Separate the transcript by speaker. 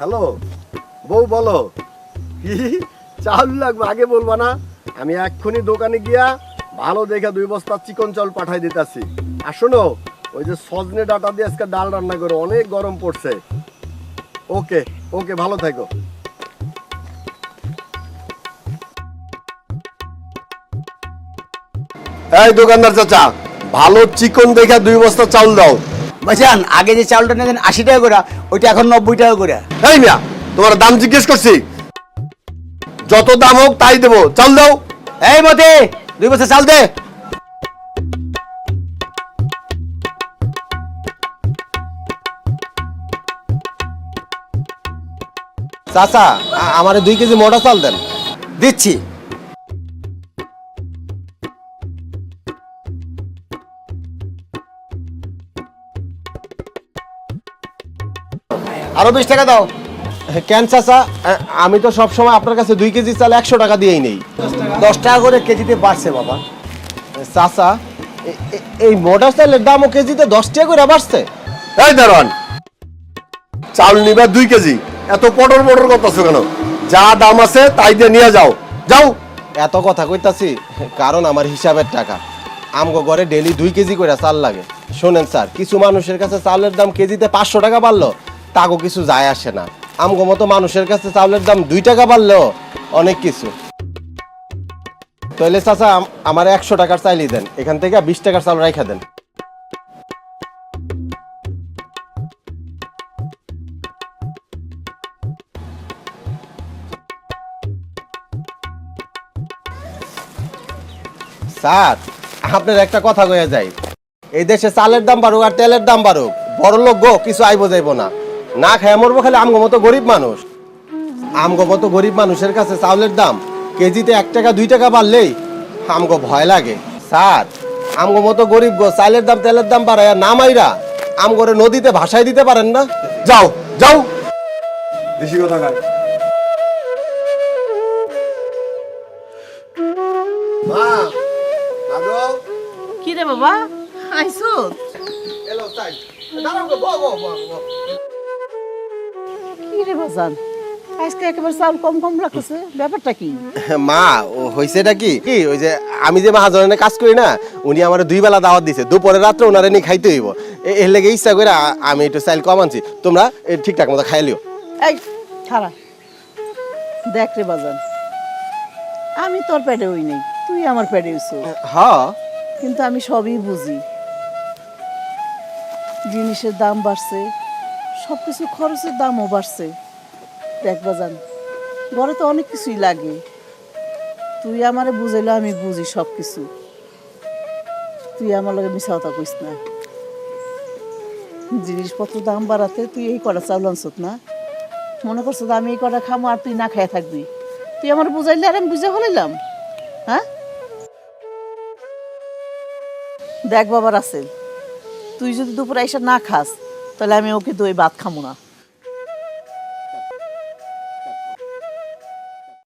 Speaker 1: Hello বউ বলো কি চাউল লাগবে আগে বলবা না? আমি এক্ষুনি দোকানে গিয়া ভালো দেখে 2 বস্তা চিকন চাউল পাঠাই দিতেছি। আর শোনো, ওই যে সজনে ডাটা দিয়ে আজকে ডাল রান্না করো, অনেক গরম পড়ছে। ওকে ওকে, ভালো থাকো। এই দোকানদার চাচা, ভালো চিকন দেখে 2 বস্তা চাউল দাও।
Speaker 2: ভাইজান আগে যে চাউলটা নিতেন 80 টাকা করে, ওইটা এখন 90 টাকা করে।
Speaker 1: এই মিয়া, তোমার দাম জিজ্ঞেস করছি, যত দাম হোক তাই দেবো, চাল দাও।
Speaker 2: এই মতে 2 বছর চাল দে।
Speaker 3: চাচা আমারে 2 কেজি মোটা চাল দেন।
Speaker 2: দিচ্ছি। আরো 20 টাকা দাও।
Speaker 3: কেন চাচা? আমি তো সব সময় আপনার কাছে 2 কেজি চাল 100 টাকা দিয়েই নেই।
Speaker 2: 10 টাকা করে কেজিতে বাড়ছে বাবা।
Speaker 3: চাচা এই মোটা চালের দামও কেজিতে 10 টাকা করে বাড়ছে।
Speaker 1: এই দারোয়ান, চাল নিবা 2 কেজি, এত পটর পটর করতেছো কেন? যা দাম আছে তাই দিয়ে নিয়ে যাও, যাও।
Speaker 3: এত কথা কইতাছি কারণ আমার হিসাবের টাকা। আমগো ঘরে ডেইলি 2 কেজি করে চাল লাগে। শোনেন স্যার, কিছু মানুষের কাছে চালের দাম কেজিতে 500 টাকা বাড়লো তাগো কিছু যায় আসে না। আমগো মতো মানুষের কাছে চালের দাম 2 টাকা বাড়লেও অনেক কিছু। তাহলে চাচা আমার 100 টাকার চাইলেই দেন, এখান থেকে 20 টাকার চাল রাইখা দেন। স্যার আপনার একটা কথা কইয়া যাই, এই দেশে চালের দাম বাড়ুক আর তেলের দাম বাড়ুক, বড় লোক গো কিছু আইবো যাইবো না, না খায় মরবো খালি আমগো মতো গরিব মানুষ। আমগো মতো গরিব মানুষের কাছে চাউলের দাম কেজিতে 1 টাকা 2 টাকা বাড়লেই আমগো ভয় লাগে। স্যার আমগো মতো গরিব গো চালের দাম তেলের দাম বাড়ায় না মাইরা আমগরে নদীতে ভাসায় দিতে পারেন না?
Speaker 1: যাও যাও, বেশি কথা কয়। মা আগো,
Speaker 4: কি রে বাবা আইছো?
Speaker 1: এলো তাই দাঁড়াও গো, বো বো বো।
Speaker 4: কি রে বাজান, আজকে একেবারে চাল কম কম লাগতেছে, ব্যাপারটা কি?
Speaker 3: মা ও হইছেটা কি কি ওই যে আমি যে মহাজনের কাজ করি না, উনি আমার 2 বেলা দাওয়াত দিছে, দুপুরে রাত্রে ওনারে নিয়ে খাইতে হইব। এর লেগে ইচ্ছা করে আমি একটু চাইল কম আনছি, তোমরা ঠিকঠাক মতো খাইলিও।
Speaker 4: এই খারা দেখ রে বাজান, আমি তোর পেটে হই নাই, তুই আমার পেটে হইছো,
Speaker 3: হ্যাঁ
Speaker 4: কিন্তু আমি সবই বুঝি। জিনিসের দাম বাড়ছে, সবকিছু খরচের দামও বাড়ছে। দেখ বাজান, ঘরে তো অনেক কিছুই লাগে, তুই আমারে বুঝাইলে আমি বুঝি সব কিছু। তুই আমার লগে মিছা কথা কইস না। জিনিসপত্র দাম বাড়াতে তুই এই কটা চাউল আনছত না, মনে করছো আমি এই কটা খামো আর তুই না খাইয়া থাকবি? তুই আমার বুঝাইলে আর আমি বুঝে ফেলাইলাম? হ্যাঁ দেখ বাবা রাসেল, তুই যদি দুপুরে এসে না খাস তাহলে আমি ওকে দই ভাত খামো না।